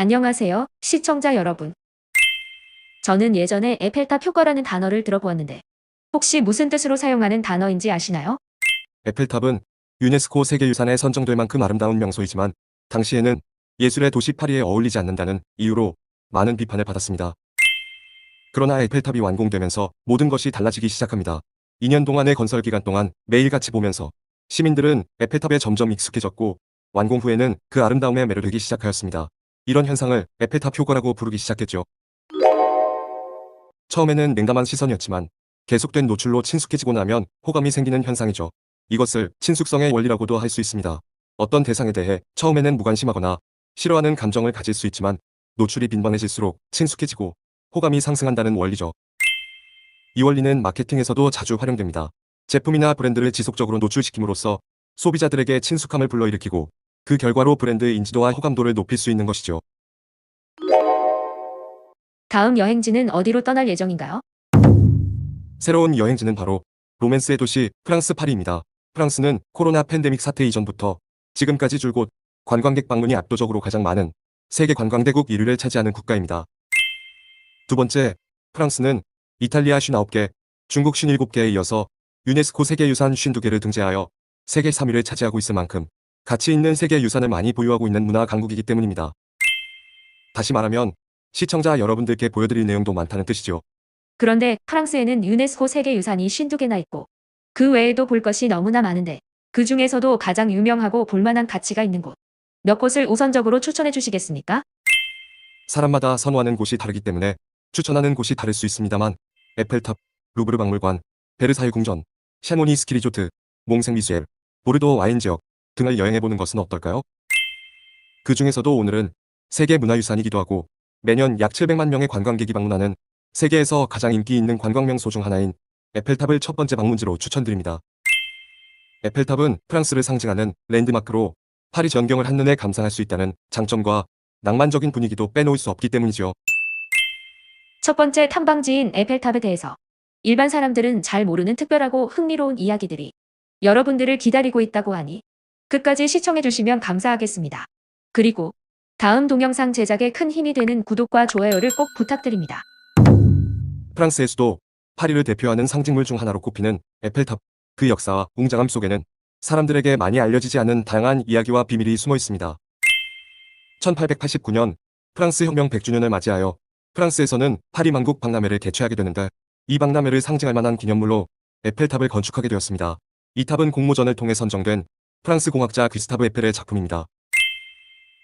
안녕하세요, 시청자 여러분. 저는 예전에 에펠탑 효과라는 단어를 들어보았는데 혹시 무슨 뜻으로 사용하는 단어인지 아시나요? 에펠탑은 유네스코 세계유산에 선정될 만큼 아름다운 명소이지만 당시에는 예술의 도시 파리에 어울리지 않는다는 이유로 많은 비판을 받았습니다. 그러나 에펠탑이 완공되면서 모든 것이 달라지기 시작합니다. 2년 동안의 건설 기간 동안 매일같이 보면서 시민들은 에펠탑에 점점 익숙해졌고 완공 후에는 그 아름다움에 매료되기 시작하였습니다. 이런 현상을 에펠탑 효과라고 부르기 시작했죠. 처음에는 냉담한 시선이었지만 계속된 노출로 친숙해지고 나면 호감이 생기는 현상이죠. 이것을 친숙성의 원리라고도 할 수 있습니다. 어떤 대상에 대해 처음에는 무관심하거나 싫어하는 감정을 가질 수 있지만 노출이 빈번해질수록 친숙해지고 호감이 상승한다는 원리죠. 이 원리는 마케팅에서도 자주 활용됩니다. 제품이나 브랜드를 지속적으로 노출시킴으로써 소비자들에게 친숙함을 불러일으키고 그 결과로 브랜드의 인지도와 호감도를 높일 수 있는 것이죠. 다음 여행지는 어디로 떠날 예정인가요? 새로운 여행지는 바로 로맨스의 도시 프랑스 파리입니다. 프랑스는 코로나 팬데믹 사태 이전부터 지금까지 줄곧 관광객 방문이 압도적으로 가장 많은 세계 관광대국 1위를 차지하는 국가입니다. 두 번째, 프랑스는 이탈리아 59개, 중국 57개에 이어서 유네스코 세계유산 52개를 등재하여 세계 3위를 차지하고 있을 만큼 가치 있는 세계유산을 많이 보유하고 있는 문화 강국이기 때문입니다. 다시 말하면 시청자 여러분들께 보여드릴 내용도 많다는 뜻이죠. 그런데 프랑스에는 유네스코 세계유산이 52개나 있고 그 외에도 볼 것이 너무나 많은데 그 중에서도 가장 유명하고 볼만한 가치가 있는 곳 몇 곳을 우선적으로 추천해 주시겠습니까? 사람마다 선호하는 곳이 다르기 때문에 추천하는 곳이 다를 수 있습니다만 에펠탑, 루브르 박물관, 베르사유 궁전, 샤모니 스키 리조트, 몽생미수엘, 보르도 와인 지역 등을 여행해보는 것은 어떨까요? 그 중에서도 오늘은 세계문화유산이기도 하고 매년 약 700만 명의 관광객이 방문하는 세계에서 가장 인기 있는 관광명소 중 하나인 에펠탑을 첫 번째 방문지로 추천드립니다. 에펠탑은 프랑스를 상징하는 랜드마크로 파리 전경을 한눈에 감상할 수 있다는 장점과 낭만적인 분위기도 빼놓을 수 없기 때문이죠. 첫 번째 탐방지인 에펠탑에 대해서 일반 사람들은 잘 모르는 특별하고 흥미로운 이야기들이 여러분들을 기다리고 있다고 하니 끝까지 시청해 주시면 감사하겠습니다. 그리고 다음 동영상 제작에 큰 힘이 되는 구독과 좋아요를 꼭 부탁드립니다. 프랑스의 수도 파리를 대표하는 상징물 중 하나로 꼽히는 에펠탑, 그 역사와 웅장함 속에는 사람들에게 많이 알려지지 않은 다양한 이야기와 비밀이 숨어 있습니다. 1889년 프랑스 혁명 100주년을 맞이하여 프랑스에서는 파리 만국 박람회를 개최하게 되는데 이 박람회를 상징할 만한 기념물로 에펠탑을 건축하게 되었습니다. 이 탑은 공모전을 통해 선정된 프랑스 공학자 귀스타브 에펠의 작품입니다.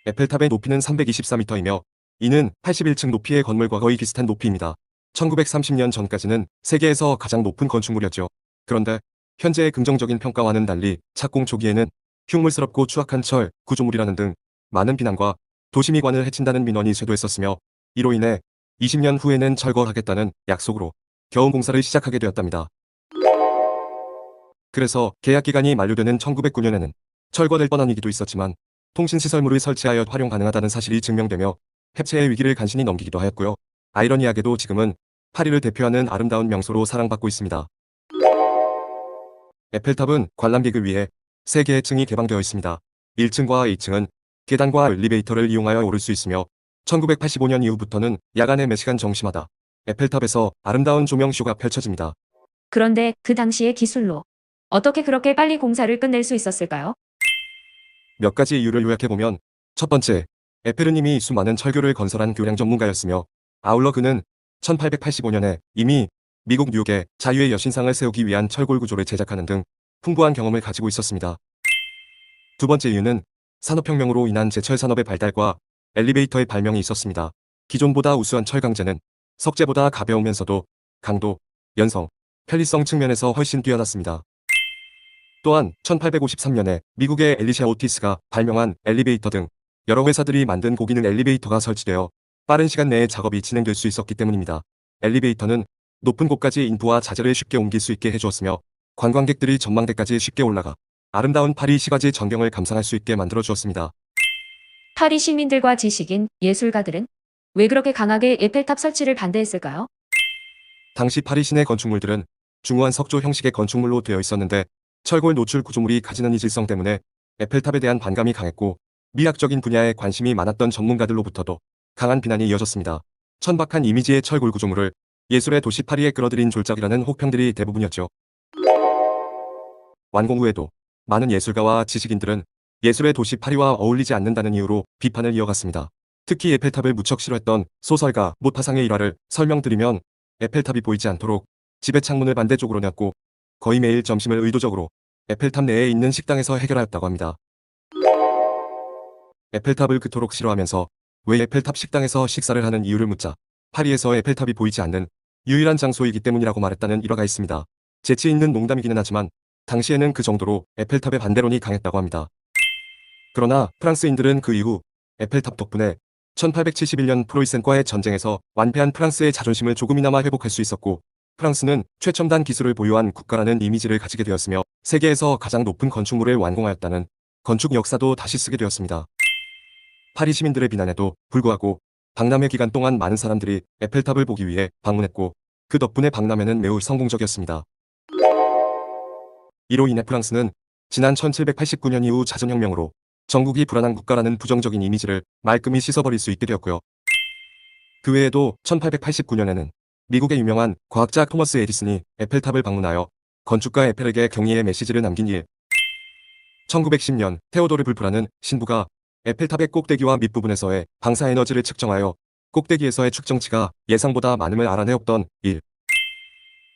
에펠탑의 높이는 324m이며 이는 81층 높이의 건물과 거의 비슷한 높이입니다. 1930년 전까지는 세계에서 가장 높은 건축물이었죠. 그런데 현재의 긍정적인 평가와는 달리 착공 초기에는 흉물스럽고 추악한 철, 구조물이라는 등 많은 비난과 도시미관을 해친다는 민원이 쇄도했었으며 이로 인해 20년 후에는 철거하겠다는 약속으로 겨우 공사를 시작하게 되었답니다. 그래서 계약 기간이 만료되는 1909년에는 철거될 뻔한 위기도 있었지만 통신시설물을 설치하여 활용 가능하다는 사실이 증명되며 폐쇄의 위기를 간신히 넘기기도 하였고요. 아이러니하게도 지금은 파리를 대표하는 아름다운 명소로 사랑받고 있습니다. 에펠탑은 관람객을 위해 3개의 층이 개방되어 있습니다. 1층과 2층은 계단과 엘리베이터를 이용하여 오를 수 있으며 1985년 이후부터는 야간에 매 시간 정시마다 에펠탑에서 아름다운 조명쇼가 펼쳐집니다. 그런데 그 당시의 기술로 어떻게 그렇게 빨리 공사를 끝낼 수 있었을까요? 몇 가지 이유를 요약해보면 첫 번째, 에페르님이 수많은 철교를 건설한 교량 전문가였으며 아울러 그는 1885년에 이미 미국 뉴욕에 자유의 여신상을 세우기 위한 철골 구조를 제작하는 등 풍부한 경험을 가지고 있었습니다. 두 번째 이유는 산업혁명으로 인한 제철 산업의 발달과 엘리베이터의 발명이 있었습니다. 기존보다 우수한 철 강제는 석재보다 가벼우면서도 강도, 연성, 편리성 측면에서 훨씬 뛰어났습니다. 또한 1853년에 미국의 엘리샤 오티스가 발명한 엘리베이터 등 여러 회사들이 만든 고기능 엘리베이터가 설치되어 빠른 시간 내에 작업이 진행될 수 있었기 때문입니다. 엘리베이터는 높은 곳까지 인부와 자재를 쉽게 옮길 수 있게 해주었으며 관광객들이 전망대까지 쉽게 올라가 아름다운 파리 시가지 전경을 감상할 수 있게 만들어 주었습니다. 파리 시민들과 지식인, 예술가들은 왜 그렇게 강하게 에펠탑 설치를 반대했을까요? 당시 파리 시내 건축물들은 중후한 석조 형식의 건축물로 되어 있었는데 철골 노출 구조물이 가지는 이질성 때문에 에펠탑에 대한 반감이 강했고 미학적인 분야에 관심이 많았던 전문가들로부터도 강한 비난이 이어졌습니다. 천박한 이미지의 철골 구조물을 예술의 도시 파리에 끌어들인 졸작이라는 혹평들이 대부분이었죠. 완공 후에도 많은 예술가와 지식인들은 예술의 도시 파리와 어울리지 않는다는 이유로 비판을 이어갔습니다. 특히 에펠탑을 무척 싫어했던 소설가 모파상의 일화를 설명드리면, 에펠탑이 보이지 않도록 집의 창문을 반대쪽으로 놨고 거의 매일 점심을 의도적으로 에펠탑 내에 있는 식당에서 해결하였다고 합니다. 에펠탑을 그토록 싫어하면서 왜 에펠탑 식당에서 식사를 하는 이유를 묻자, 파리에서 에펠탑이 보이지 않는 유일한 장소이기 때문이라고 말했다는 일화가 있습니다. 재치 있는 농담이기는 하지만 당시에는 그 정도로 에펠탑의 반대론이 강했다고 합니다. 그러나 프랑스인들은 그 이후 에펠탑 덕분에 1871년 프로이센과의 전쟁에서 완패한 프랑스의 자존심을 조금이나마 회복할 수 있었고, 프랑스는 최첨단 기술을 보유한 국가라는 이미지를 가지게 되었으며 세계에서 가장 높은 건축물을 완공하였다는 건축 역사도 다시 쓰게 되었습니다. 파리 시민들의 비난에도 불구하고 박람회 기간 동안 많은 사람들이 에펠탑을 보기 위해 방문했고, 그 덕분에 박람회는 매우 성공적이었습니다. 이로 인해 프랑스는 지난 1789년 이후 자전혁명으로 전국이 불안한 국가라는 부정적인 이미지를 말끔히 씻어버릴 수 있게 되었고요. 그 외에도 1889년에는 미국의 유명한 과학자 토머스 에디슨이 에펠탑을 방문하여 건축가 에펠에게 경의의 메시지를 남긴 일, 1910년 테오도르 불프라는 신부가 에펠탑의 꼭대기와 밑부분에서의 방사에너지를 측정하여 꼭대기에서의 측정치가 예상보다 많음을 알아내었던 일,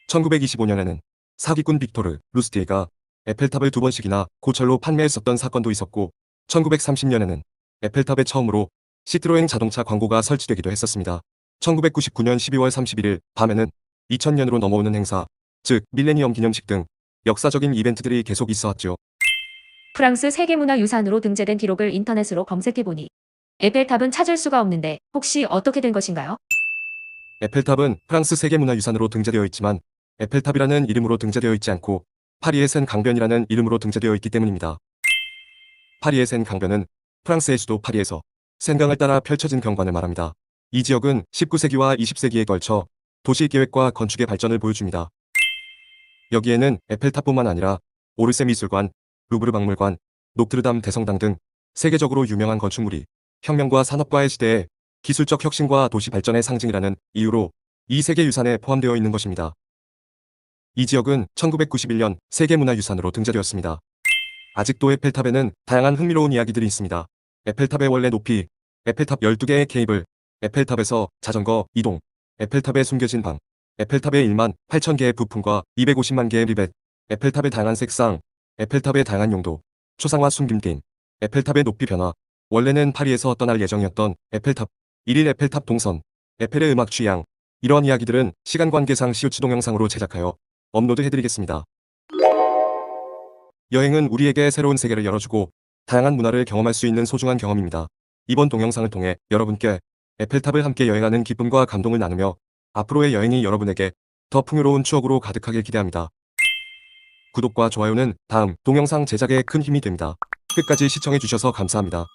1925년에는 사기꾼 빅토르 루스티에가 에펠탑을 2번씩이나 고철로 판매했었던 사건도 있었고, 1930년에는 에펠탑에 처음으로 시트로엥 자동차 광고가 설치되기도 했었습니다. 1999년 12월 31일 밤에는 2000년으로 넘어오는 행사, 즉 밀레니엄 기념식 등 역사적인 이벤트들이 계속 있어왔죠. 프랑스 세계문화유산으로 등재된 기록을 인터넷으로 검색해보니 에펠탑은 찾을 수가 없는데 혹시 어떻게 된 것인가요? 에펠탑은 프랑스 세계문화유산으로 등재되어 있지만 에펠탑이라는 이름으로 등재되어 있지 않고 파리의 센 강변이라는 이름으로 등재되어 있기 때문입니다. 파리의 센 강변은 프랑스의 수도 파리에서 센강을 따라 펼쳐진 경관을 말합니다. 이 지역은 19세기와 20세기에 걸쳐 도시계획과 건축의 발전을 보여줍니다. 여기에는 에펠탑뿐만 아니라 오르세 미술관, 루브르 박물관, 노트르담 대성당 등 세계적으로 유명한 건축물이 혁명과 산업과의 시대에 기술적 혁신과 도시 발전의 상징이라는 이유로 이 세계유산에 포함되어 있는 것입니다. 이 지역은 1991년 세계문화유산으로 등재되었습니다. 아직도 에펠탑에는 다양한 흥미로운 이야기들이 있습니다. 에펠탑의 원래 높이, 에펠탑 12개의 케이블, 에펠탑에서 자전거 이동, 에펠탑의 숨겨진 방, 에펠탑의 1만 8천 개의 부품과 250만 개의 리벳, 에펠탑의 다양한 색상, 에펠탑의 다양한 용도, 초상화 숨김 게임, 에펠탑의 높이 변화, 원래는 파리에서 떠날 예정이었던 에펠탑, 1일 에펠탑 동선, 에펠의 음악 취향, 이러한 이야기들은 시간 관계상 시우치 동영상으로 제작하여 업로드해드리겠습니다. 여행은 우리에게 새로운 세계를 열어주고 다양한 문화를 경험할 수 있는 소중한 경험입니다. 이번 동영상을 통해 여러분께 에펠탑을 함께 여행하는 기쁨과 감동을 나누며 앞으로의 여행이 여러분에게 더 풍요로운 추억으로 가득하길 기대합니다. 구독과 좋아요는 다음 동영상 제작에 큰 힘이 됩니다. 끝까지 시청해주셔서 감사합니다.